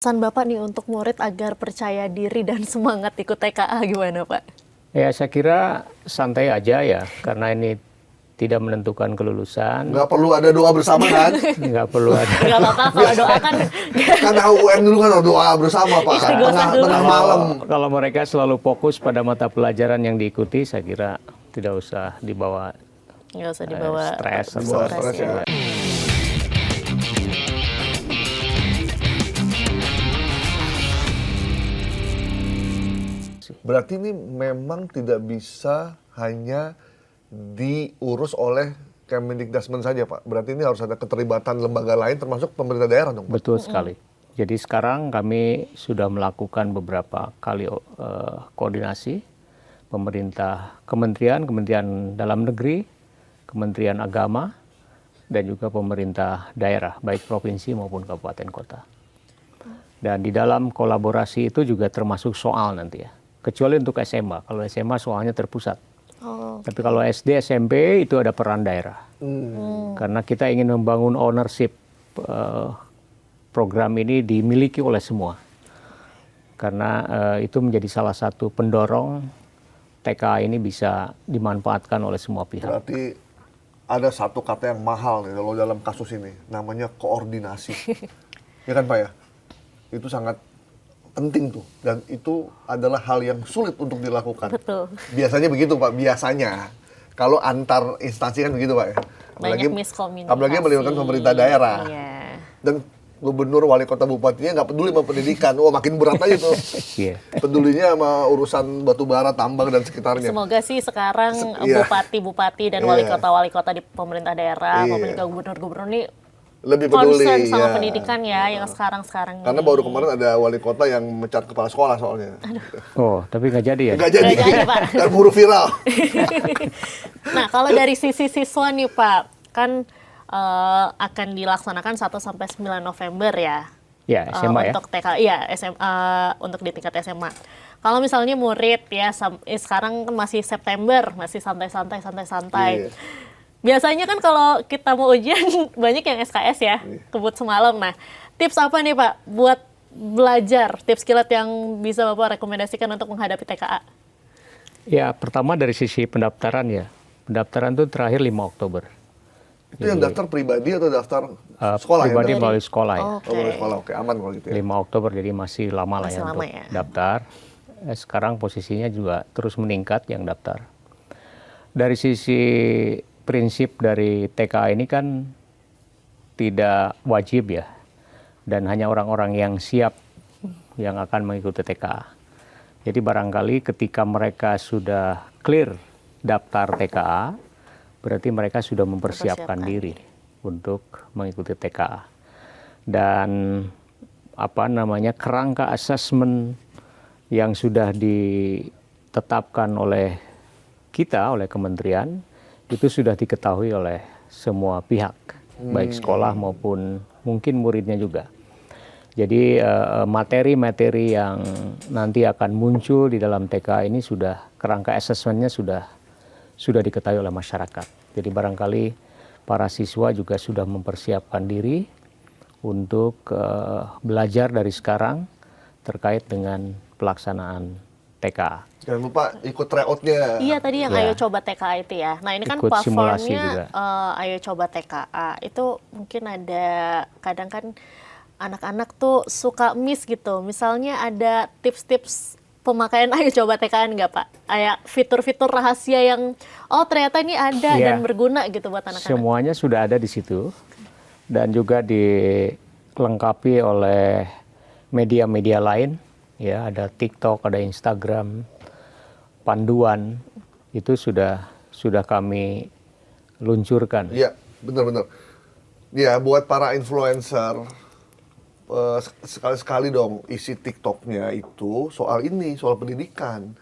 Pesan Bapak nih untuk murid agar percaya diri dan semangat ikut TKA gimana Pak? Ya saya kira santai aja ya, karena ini tidak menentukan kelulusan. Nggak perlu ada doa bersama kan? Nggak perlu ada. Nggak apa-apa kalau doa kan. Karena UN dulu kan doa bersama Pak. Istighosah dulu. Tengah malam. Kalau mereka selalu fokus pada mata pelajaran yang diikuti, saya kira tidak usah dibawa Nggak usah dibawa stres atau stres ya. ya. Berarti ini memang tidak bisa hanya diurus oleh Kemendikbudrismen saja Pak. Berarti ini harus ada keterlibatan lembaga lain termasuk pemerintah daerah dong Pak? Betul sekali. Jadi sekarang kami sudah melakukan beberapa kali koordinasi pemerintah, Kementerian Dalam Negeri, Kementerian Agama, dan juga pemerintah daerah, baik provinsi maupun kabupaten kota. Dan di dalam kolaborasi itu juga termasuk soal nanti ya. Kecuali untuk SMA, kalau SMA soalnya terpusat. Oh. Tapi kalau SD, SMP itu ada peran daerah. Karena kita ingin membangun ownership program ini dimiliki oleh semua. Karena itu menjadi salah satu pendorong TKA ini bisa dimanfaatkan oleh semua pihak. Berarti ada satu kata yang mahal nih kalau dalam kasus ini, namanya koordinasi. Ya kan Pak ya? Itu sangat penting tuh, dan itu adalah hal yang sulit untuk dilakukan. Betul. Biasanya begitu Pak, biasanya. Kalau antar instansi kan begitu Pak ya. Banyak miskomunikasi. Apalagi melibatkan pemerintah daerah. Iya. Dan gubernur, wali kota, bupatinya nggak peduli sama pendidikan. Wah makin berat aja tuh. Iya. Pedulinya sama urusan batu bara, tambang, dan sekitarnya. Semoga sih sekarang Iya. bupati dan Iya. wali kota di pemerintah daerah Iya. maupun juga gubernur-gubernur ini Lebih peduli. concern sama ya. pendidikan ya yang sekarang Karena ini. baru kemarin ada wali kota yang mecat kepala sekolah soalnya. Oh, tapi nggak jadi ya? Nggak jadi. Nggak jadi, Pak. Dan buru viral. Nah, kalau dari sisi siswa nih Pak, kan akan dilaksanakan 1 sampai 9 November ya. Ya, SMA ya. Untuk TK, iya SMA, untuk di tingkat SMA. Kalau misalnya murid ya sekarang kan masih September, masih santai-santai. Iya. Biasanya kan kalau kita mau ujian banyak yang SKS ya, kebut semalam. Nah, tips apa nih Pak buat belajar, tips kilat yang bisa Bapak rekomendasikan untuk menghadapi TKA? Ya, pertama dari sisi pendaftaran ya. Pendaftaran itu terakhir 5 Oktober. Itu yang daftar pribadi atau daftar sekolah Pribadi ya? melalui sekolah ya. Oke. Oh, boleh sekolah, oke, aman kalau gitu ya. 5 Oktober, jadi masih lama lah Masih ya lama untuk ya. daftar. Sekarang posisinya juga terus meningkat yang daftar. Dari sisi prinsip dari TKA ini kan tidak wajib ya. Dan hanya orang-orang yang siap yang akan mengikuti TKA. Jadi barangkali ketika mereka sudah clear daftar TKA, berarti mereka sudah mempersiapkan diri untuk mengikuti TKA. Dan kerangka asesmen yang sudah ditetapkan oleh kita, oleh kementerian, itu sudah diketahui oleh semua pihak, baik sekolah maupun mungkin muridnya juga. Jadi materi-materi yang nanti akan muncul di dalam TKA ini sudah, kerangka asesmennya sudah diketahui oleh masyarakat. Jadi barangkali para siswa juga sudah mempersiapkan diri untuk belajar dari sekarang terkait dengan pelaksanaan TKA. Jangan lupa ikut tryout-nya. Iya tadi yang Ya. Ayo Coba TKA itu ya. Nah ini kan Ikut simulasi juga. platformnya Ayo Coba TKA itu mungkin ada kadang kan anak-anak tuh suka miss gitu. Misalnya ada tips-tips pemakaian Ayo Coba TKA nggak Pak? Kayak fitur-fitur rahasia yang ternyata ini ada Iya. dan berguna gitu buat anak-anak. Semuanya sudah ada di situ dan juga dilengkapi oleh media-media lain. Ya, ada TikTok, ada Instagram, panduan itu sudah kami luncurkan. Iya, benar-benar. Ya, buat para influencer, sekali-sekali dong isi TikToknya itu soal ini, soal pendidikan.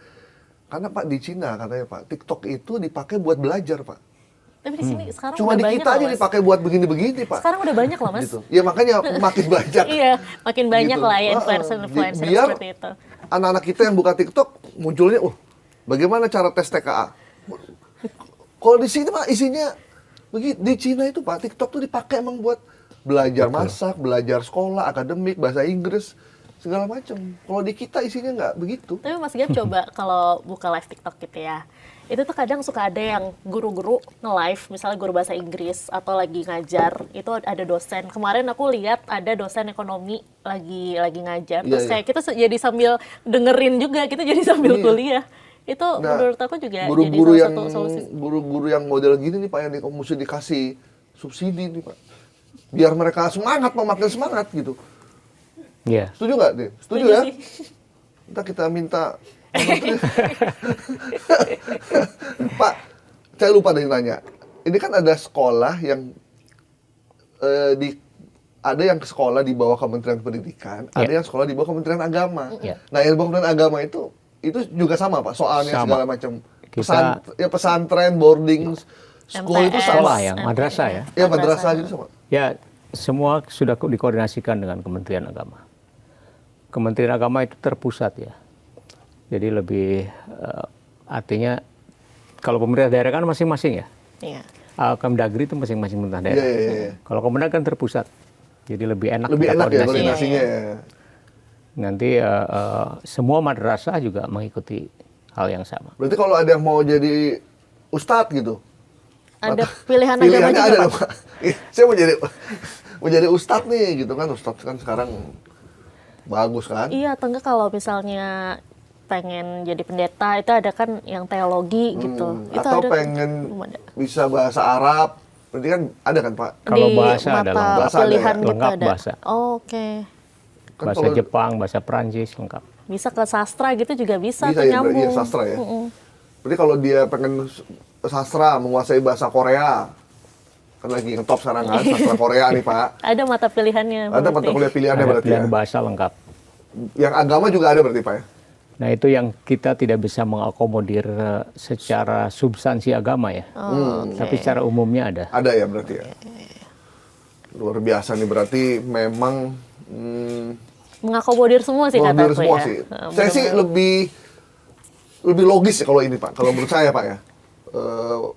Karena Pak di Cina katanya Pak, TikTok itu dipakai buat belajar Pak. Tapi di sini sekarang Cuma udah di banyak kita loh, aja Mas. dipakai buat begini-begini Pak. Sekarang udah banyak loh Mas. Gitu. Ya makanya makin banyak. Iya, makin banyak Gitu. lah ya influencer-influencer Biar seperti itu. anak-anak kita yang buka TikTok munculnya, bagaimana cara tes TKA? Kalau di sini Pak isinya begitu. Di Cina itu Pak TikTok tuh dipakai emang buat belajar masak, belajar sekolah, akademik, bahasa Inggris. segala macam. Kalau di kita isinya nggak begitu. Tapi Mas Gap coba kalau buka live TikTok gitu ya, itu tuh kadang suka ada yang guru-guru nge-live, misalnya guru bahasa Inggris atau lagi ngajar, itu ada dosen. Kemarin aku lihat ada dosen ekonomi lagi ngajar, terus kayak kita jadi sambil dengerin juga, kita jadi sambil kuliah. Itu menurut aku juga guru-guru jadi yang salah satu solusi. guru-guru yang model gini nih Pak, yang mesti dikasih subsidi nih Pak. Biar mereka semangat, makin semangat gitu. Iya. Setuju nggak, Din? Setuju ya? sih. Ntar kita minta. Pak, saya lupa dari nanya. Ini kan ada sekolah yang ada yang sekolah di bawah Kementerian Pendidikan, ada yang sekolah di bawah Kementerian Agama. Nah, yang di bawah Kementerian Agama itu juga sama Pak, soalnya Sama. segala macam. Kita- Pesantren, boarding school itu sama. Sekolah yang madrasah ya. Ya, madrasah gitu sama. Ya, semua sudah dikoordinasikan dengan Kementerian Agama. Kementerian Agama itu terpusat ya. Jadi lebih artinya kalau pemerintah daerah kan masing-masing ya. Iya. Kemdagri itu masing-masing pemerintah daerah. Iya. Kalau Kemendag kan terpusat. Jadi lebih enak Lebih kita enak ya koordinasinya. koordinasinya ya. Nanti semua madrasah juga mengikuti hal yang sama. Berarti kalau ada yang mau jadi ustadz gitu, Ada pilihan agama pilihannya juga, ada Pak? dong, Pak. Saya mau jadi ustadz nih gitu kan. Ustadz kan sekarang bagus kan. Iya, atau enggak kalau misalnya pengen jadi pendeta, itu ada kan yang teologi gitu. Itu Atau ada, pengen belum ada. bisa bahasa Arab, berarti kan ada kan Pak. Kalau Di bahasa mata ada lengkap. Bahasa ada pilihan ya? gitu Lengkap ada. bahasa. Oh, oke. Kan Bahasa kalau Jepang, bahasa Perancis lengkap. Bisa ke sastra gitu juga bisa, bisa tuh ya, nyambung. iya, sastra ya. Berarti kalau dia pengen sastra, menguasai bahasa Korea, kan lagi ngetop sekarang kan, sastra Korea nih Pak. Ada mata pilihannya. Ada mata berarti. kuliah pilihannya Ada berarti ya. pilihan bahasa lengkap. Yang agama juga ada berarti Pak ya. Nah itu yang kita tidak bisa mengakomodir secara substansi agama ya. Tapi secara umumnya ada. Ada ya berarti ya. Luar biasa nih, berarti memang Mengakomodir semua sih mengambil kataku semua ya. sih. Benar-benar. Saya sih lebih logis ya kalau ini Pak. Kalau menurut saya Pak ya.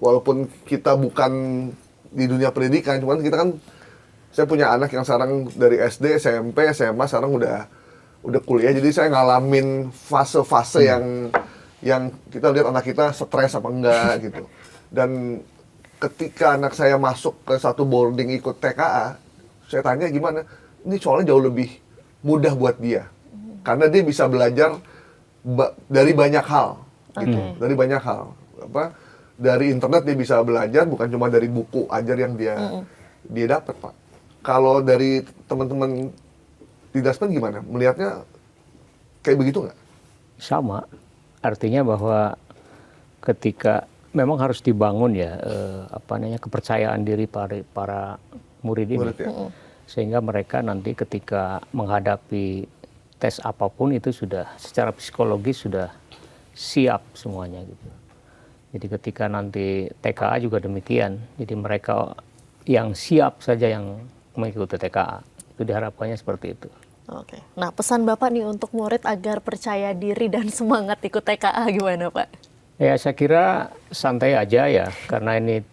Walaupun kita bukan di dunia pendidikan, cuman kita kan, saya punya anak yang sekarang dari SD, SMP, SMA sekarang udah kuliah. Jadi saya ngalamin fase-fase yang kita lihat anak kita stres apa enggak gitu. Dan ketika anak saya masuk ke satu boarding ikut TKA, saya tanya gimana? Ini soalnya jauh lebih mudah buat dia. Karena dia bisa belajar dari banyak hal. Gitu. Dari banyak hal. Dari internet dia bisa belajar, bukan cuma dari buku ajar yang dia dapat, Pak. Kalau dari teman-teman di Daspen gimana? Melihatnya kayak begitu nggak? Sama. Artinya bahwa ketika memang harus dibangun ya kepercayaan diri para murid ini. Murid ya. Sehingga mereka nanti ketika menghadapi tes apapun itu sudah secara psikologis sudah siap semuanya gitu. Jadi ketika nanti TKA juga demikian. Jadi mereka yang siap saja yang mengikuti TKA. Itu diharapkannya seperti itu. Oke. Nah, pesan Bapak nih untuk murid agar percaya diri dan semangat ikut TKA gimana, Pak? Ya saya kira santai aja ya, karena ini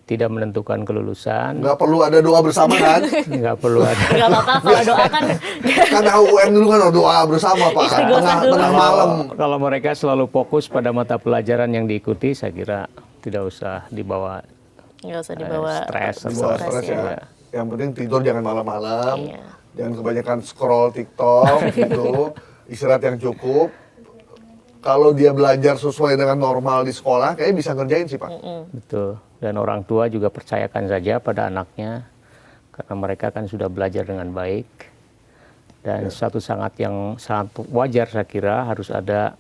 tidak menentukan kelulusan. Nggak perlu ada doa bersama kan? Nggak perlu ada. Nggak apa-apa kalau doa kan. Karena UN dulu kan doa bersama Pak. Istighosah dulu. Tengah malam. Kalau mereka selalu fokus pada mata pelajaran yang diikuti, saya kira tidak usah dibawa Nggak usah dibawa stres Di atau bawah stres stres ya. ya. Yang penting tidur jangan malam-malam. Iya. Jangan kebanyakan scroll TikTok gitu. Istirahat yang cukup. Kalau dia belajar sesuai dengan normal di sekolah, kayaknya bisa ngerjain sih Pak. Betul. Dan orang tua juga percayakan saja pada anaknya, karena mereka kan sudah belajar dengan baik. Dan satu sangat wajar saya kira harus ada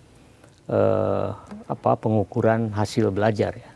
pengukuran hasil belajar ya.